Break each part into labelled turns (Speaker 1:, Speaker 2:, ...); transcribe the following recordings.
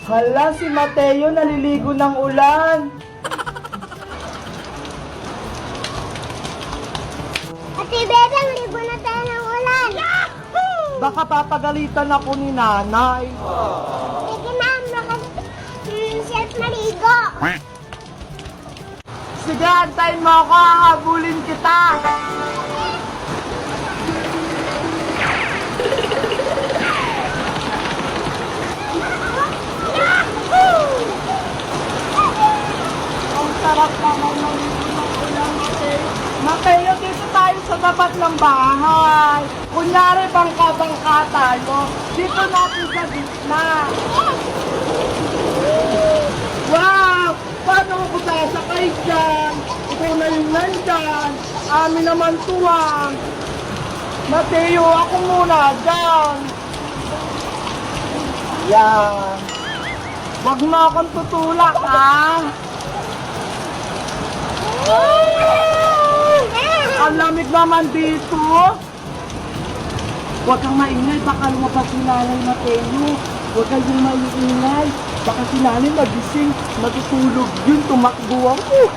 Speaker 1: Hala, si Mateo naliligo ng ulan.
Speaker 2: Ate Bedang, ligo na tayo ng ulan.
Speaker 1: Baka papagalitan ako ni nanay.
Speaker 2: Sige na, self maligo.
Speaker 1: Sige, antayin mo ako, hahabulin kita. Ang sarap naman ng ulan, Mateo. Mateo, dito tayo sa tapat ng bahay. Kunyari, bangka-bangka tayo. Dito natin sa gitna. Wow! Paano ako sasakay dyan? Ikaw na yung nandyan. Amin naman tuwang. Mateo, ako muna dyan. Yan. Huwag mo akong tutulak, ha? Ang lamig naman dito. Huwag kang maingay, baka lumabas si Nanay Mateo. Huwag kayong maingay. Baka si Nanay magising, matutulog yun, tumakbo ako.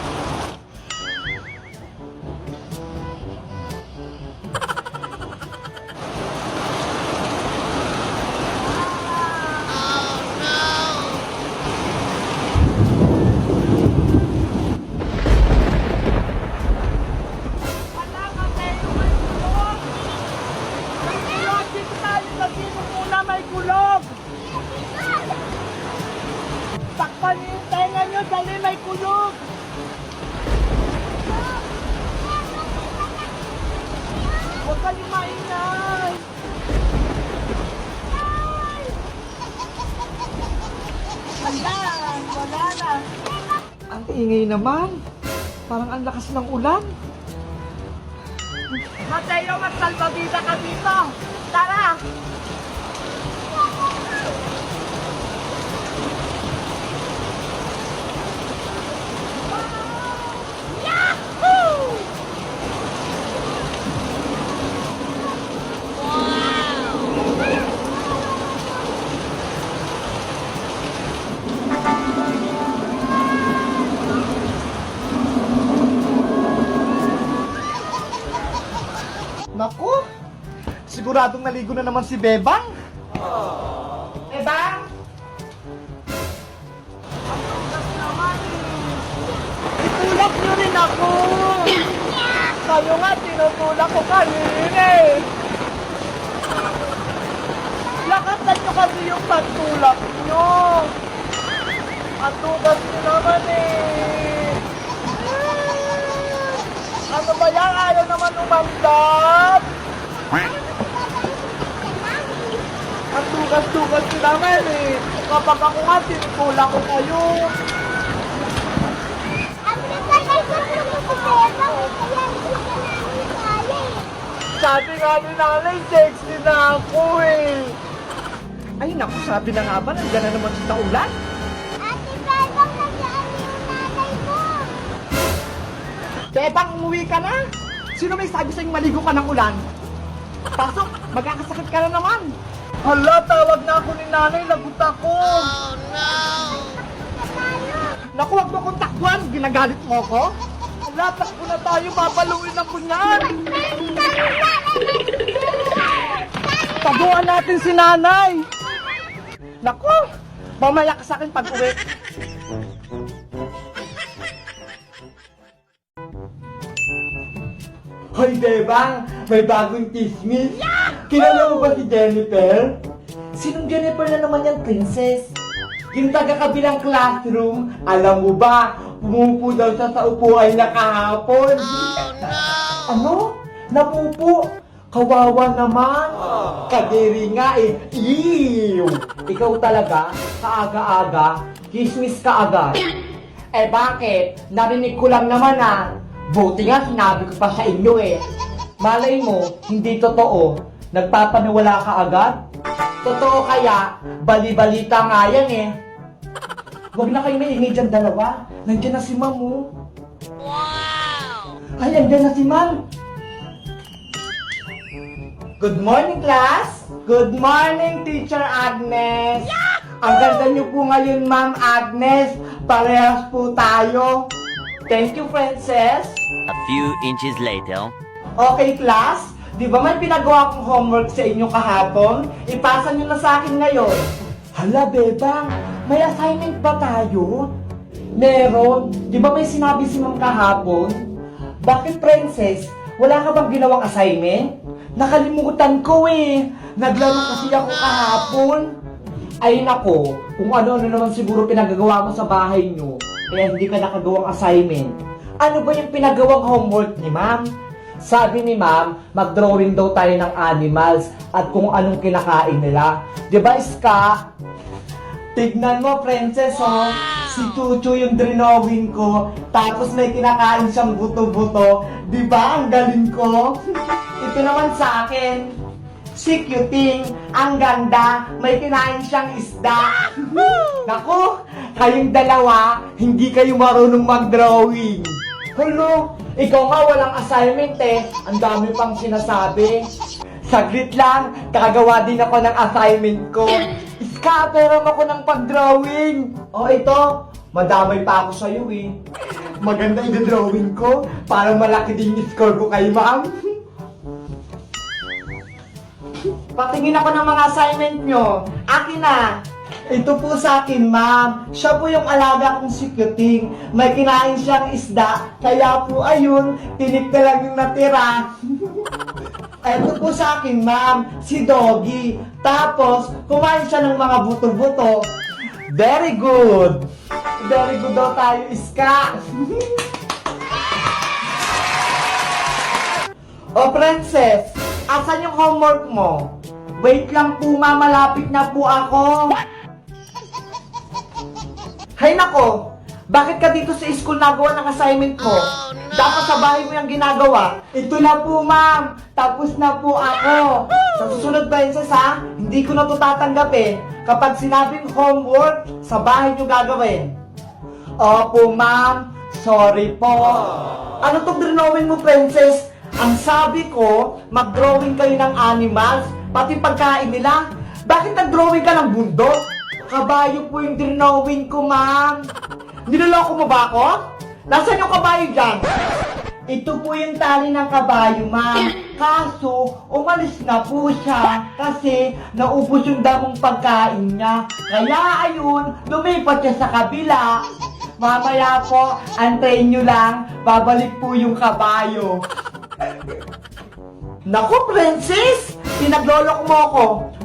Speaker 1: Takpan niyo yung tenga niyo, dali may kulog. Huwag kayong maingay. Ayan, wala na. Ang ingay naman. Parang ang lakas ng ulan. Mateo, magsalbabida ka dito. Tara! Naku! Siguradong naligo na naman si Bebang. Bebang! Ang tugas naman eh. Itulak niyo rin ako. Kayo nga, tinutulak ko kanina eh. Lakasan niyo kasi yung pagtulak niyo. Ang tugas niyo naman eh. Ano ba yan? Ayaw naman umandap. Ang tugas-tugas ko naman eh. Kapag ako nga, tinutulak ko kayo.
Speaker 2: Ang nagkakay ko ng Bedang, kaya hindi ka namin kaya eh.
Speaker 1: Sabi nga ni nanay, sexy na ako eh. Ay naku, sabi na nga ba, nandiyan na naman si Taulan?
Speaker 2: Ate Bedang, nandiyan yung nanay mo.
Speaker 1: Bebang, umuwi ka na? Sino may sabi sa'yo maligo ka ng ulan? Pasok, magkakasakit ka na naman. Hala, tawag na ako ni nanay, lagot ako. Oh no! Naku, wag mo akong takbuhan, ginagalit mo ako? Hala, takbo na tayo, papaluin ako niyan. Taguan natin si nanay. Naku, mamaya ka sa akin pag uwi. Hoy, Bebang! May bagong chismis! Kilala mo ba si Jennifer? Sinong Jennifer na naman yan, princess? Yung taga-kabilang classroom, alam mo ba, pumupo daw siya sa upuan na kahapon. Oh, no! Ano? Napupo? Kawawa naman! Kadiri nga eh! Ew! Ikaw talaga, kaaga-aga, chismis ka agad. Eh bakit? Narinig ko lang naman ah. Buti nga sinabi ko pa sa inyo eh. Malay mo, hindi totoo. Nagpapaniwala ka agad? Totoo kaya, bali-balita nga yan eh. Huwag na kayo maingay dyan dalawa. Nandiyan na si Ma'am oh. Wow! Ay, nandiyan na si Ma'am. Good morning, class! Good morning, Teacher Agnes! Ang ganda niyo po ngayon, Ma'am Agnes. Parehas po tayo. Thank you, Princess.
Speaker 3: A few inches later.
Speaker 1: Okay, class. Di ba may pinagawa kong homework sa inyo kahapon? Ipasa niyo na sa akin ngayon. Hala, Bebang. May assignment ba tayo? Meron. Di ba may sinabi si Ma'am kahapon? Bakit, Princess? Wala ka bang ginawang assignment? Nakalimutan ko eh. Naglaro kasi ako kahapon. Ay nako, kung ano-ano naman siguro pinagagawa mo sa bahay nyo, kaya hindi ka nakagawang assignment. Ano ba yung pinagawang homework ni Ma'am? Sabi ni Ma'am, mag-drawing daw tayo ng animals at kung anong kinakain nila. Di ba, Iska? Tignan mo, Princess, oh. Si Chuchu yung drawing ko, tapos may kinakain siyang buto-buto. Di ba? Ang galing ko. Ito naman sa akin. Si Cuting, ang ganda, may kinain siyang isda. Naku, kayong dalawa, hindi kayo marunong mag-drawing. Hello, ikaw nga walang assignment eh. Ang dami pang sinasabi. Saglit lang, kagawa din ako ng assignment ko. Iska, peram ako ng pag-drawing. O ito, madamay pa ako sa'yo eh. Maganda yung drawing ko para malaki din yung score ko kay Ma'am. Patingin ako ng mga assignment nyo. Akin na. Ito po sa akin, Ma'am. Siya po yung alaga kong si Cuting. May kinain siyang isda. Kaya po, ayun, tinik na lang yung natira. Ito po sa akin, Ma'am. Si Doggy. Tapos, kumain siya ng mga buto-buto. Very good. Very good daw tayo, Iska. O, Princess. Asan yung homework mo? Wait lang po, Ma. Malapit na po ako. Hay nako, bakit ka dito sa school nagawa ng assignment mo? Dapat sa bahay mo yung ginagawa. Ito na po, Ma'am. Tapos na po ako. Sa susunod, Princess, ha? Hindi ko na ito tatanggapin. Kapag sinabing homework, sa bahay nyo gagawin. Opo, Ma'am. Sorry po. Ano itong drawing mo, Princess? Ang sabi ko, mag-drawing kayo ng animals, pati pagkain nila. Bakit nag-drawing ka ng bundok? Kabayo po yung drawing ko, Ma'am. Niloloko mo ba ako? Nasaan yung kabayo dyan? Ito po yung tali ng kabayo, Ma'am. Kaso, umalis na po siya kasi naubos yung damong pagkain niya. Kaya ayun, lumipat siya sa kabila. Mamaya po, antayin nyo lang, babalik po yung kabayo. Naku, Princess! Pinaglolok mo ako.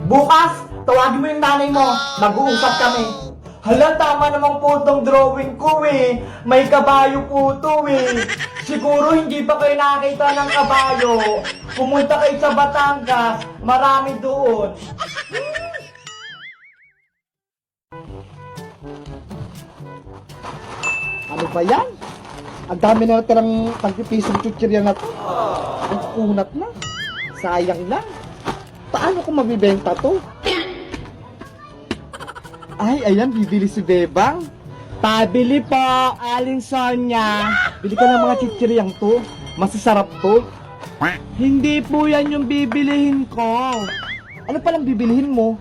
Speaker 1: Bukas, tawagin mo yung nanay mo. Mag-uusap kami. Hala, tama naman po itong drawing ko eh. May kabayo po ito eh. Siguro hindi pa kayo nakakita ng kabayo. Pumunta kayo sa Batangas. Marami doon. Ano ba yan? Ang dami na natirang tagpipisong chuchirya na to. Ang kunat na. Sayang lang. Paano ko mabibenta to? Ay, ayan, bibili si Bebang. Pabili po, Aling Sonia. Bili ka ng mga chichiryang to. Masasarap to. Hindi po yan yung bibilihin ko. Ano palang bibilihin mo?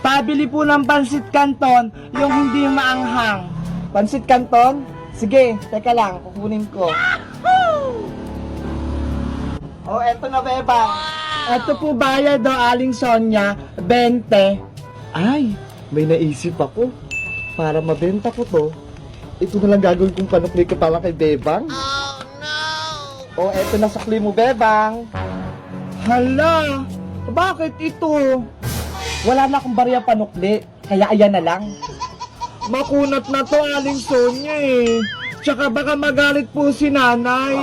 Speaker 1: Pabili po ng pansit canton, yung hindi maanghang. Pansit canton? Sige, teka lang, kukunin ko. Oh, eto na, Bebang. Eto po bayad do, Aling Sonia, 20. Ay, may naisip ako. Para mabenta ko to, ito na lang gagawin kong panukli ka pala kay Bebang. Oh, no! Oh, eto na sakli mo, Bebang. Hala, bakit ito? Wala na akong barya panukli, kaya ayan na lang. Makunat na to, Aling Sonia eh. Tsaka baka magalit po si nanay.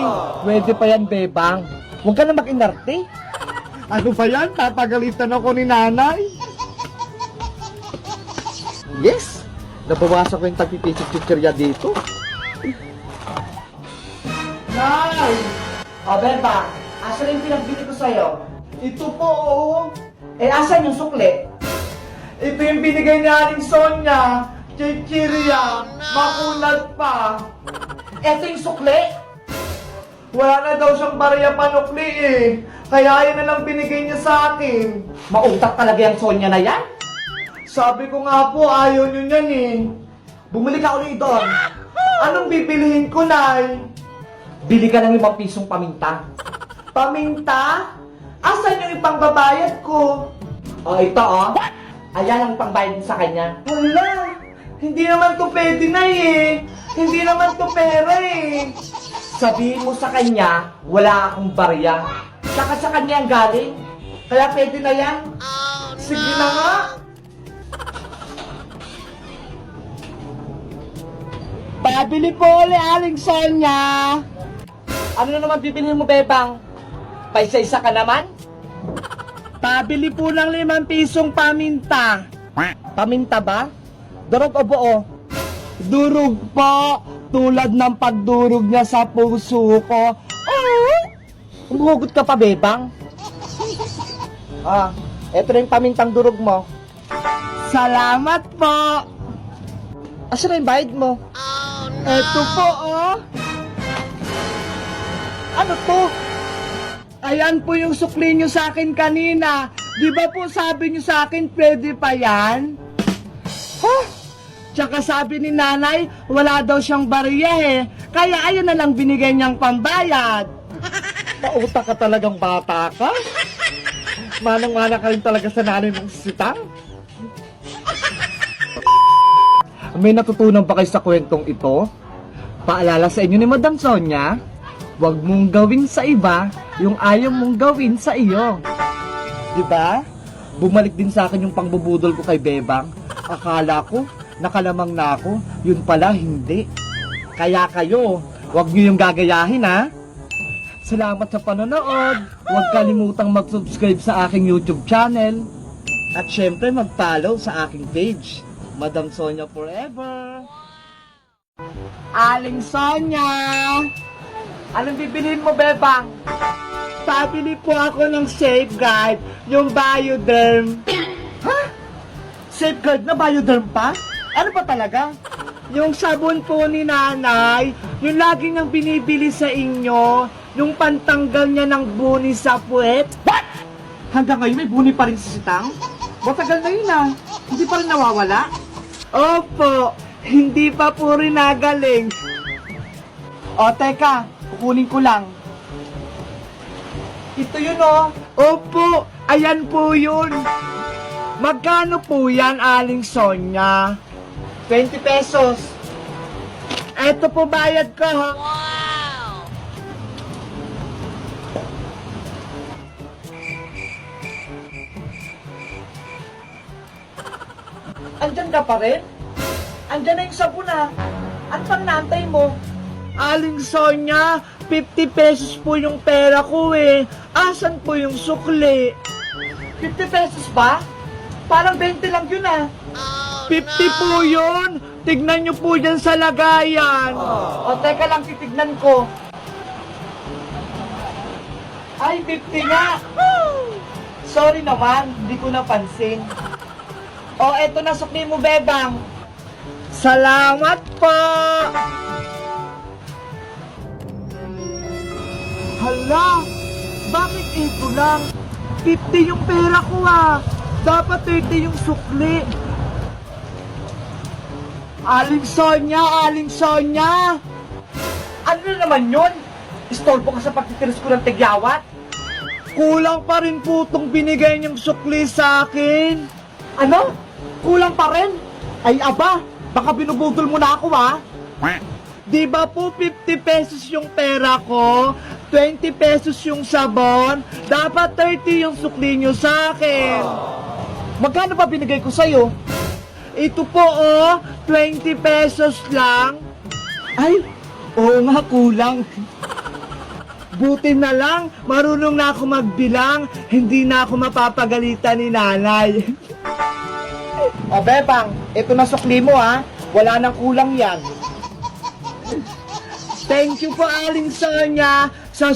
Speaker 1: Pwede pa yan, Bebang. Huwag ka na mag-inarte. Ano ba yan? Tatagalitan ako ni nanay. Yes! Nabawasan ko yung tagpipisip-chichirya dito. Nay! O, Bebang, asan yung pinagbili ko sa'yo? Ito po, oo. Eh, asan yung sukli? Ito yung binigay ni Aling Sonia. Chichirya. Makunat pa. Ito yung sukli? Wala na daw siyang barya panukli eh. Kaya yan na lang binigay niya sa akin. Mautak talaga yung Sonya na yan? Sabi ko nga po, ayaw niyo yan eh. Bumili ka ulit doon. Anong bibilihin ko, Nay? Bili ka ng 5 pisong paminta. Paminta? Asan yung ipangbabayad ko? O, ito o. Ayan ang pangbayad mo sa kanya. Hala, hindi naman to pwede na eh. Hindi naman to pera eh. Sabihin mo sa kanya, wala akong barya. Saka sa kanya ang galing. Kaya pwede na yan. Sige na nga. Pabili po ulit, Aling Sonya. Ano na naman bibilhin mo, Bebang? Paisa-isa ka naman? Pabili po ng 5 pisong paminta. Paminta ba? Durog o buo? Durog po. Tulad ng pagdurog niya sa puso ko. Umuhugot ka pa, Bebang? Eto na yung pamintang durog mo. Salamat po. Asa na yung bayad mo? Eto po, oh. Ano to? Ayan po yung sukli nyo sa akin kanina. Di ba po sabi nyo sa akin, pwede pa yan? Huh? Tsaka sabi ni nanay, wala daw siyang barya eh. Kaya ayun na lang binigay niyang pambayad. Pauta ka talagang bata ka? Manang-mana ka rin talaga sa nanay mong sitang? May natutunan ba kayo sa kwentong ito? Paalala sa inyo ni Madam Sonya, huwag mong gawin sa iba yung ayaw mong gawin sa iyo. Diba? Bumalik din sa akin yung pangbubudol ko kay Bebang. Akala ko, nakalamang na ako. Yun pala, hindi. Kaya kayo, huwag nyo yung gagayahin ha. Salamat sa panonood. Huwag kalimutang mag-subscribe sa aking YouTube channel. At syempre mag-follow sa aking page. Madam Sonya Forever. Aling Sonya! Anong bibilihin mo, Bebang? Pabili po ako ng Safeguard, yung Bioderm. Ha? Safeguard na Bioderm pa? Ano pa talaga? Yung sabon po ni nanay, yung lagi niyang binibili sa inyo, yung pantanggal niya ng buni sa puwet. What? Hanggang ngayon may buni pa rin sa sitang? Matagal na yun ah. Hindi pa rin nawawala? Opo, hindi pa po rin nagaling. O teka, kukunin ko lang. Ito yun oh. Opo, ayan po yun. Magkano po yan, Aling Sonya? 20 pesos. Eto po bayad ko ha. Andyan ka pa rin? Andyan na yung sabon ha. Ano pang naantay mo? Aling Sonya, 50 pesos po yung pera ko eh. Asan po yung sukli? 50 pesos ba? Parang 20 lang yun ah. 50 po yun. Tignan nyo po dyan sa lagayan. O teka lang, titignan ko. Ay, 50 nga. Sorry naman, hindi ko napansin. O, eto na sukli mo, Bebang. Salamat po! Hala! Bakit ito lang? 50 yung pera ko ah! Dapat 30 yung sukli! Aling Sonya! Aling Sonya! Ano na naman yun? Istolpo ka sa pagtitiris ko ng tigyawat? Kulang pa rin po itong binigay niyang sukli sa akin! Ano? Kulang pa rin? Ay aba! Baka binubudol mo na ako ah! Di ba po 50 pesos yung pera ko? 20 pesos yung sabon? Dapat 30 yung sukli nyo sa akin. Magkano ba binigay ko sa'yo? Ito po oh, 20 pesos lang. Ay, oo nga kulang. Buti na lang, marunong na ako magbilang. Hindi na ako mapapagalitan ni nanay. O Bebang, ito na sukli mo ha. Wala nang kulang yan. Thank you po, Aling Sonya. Sa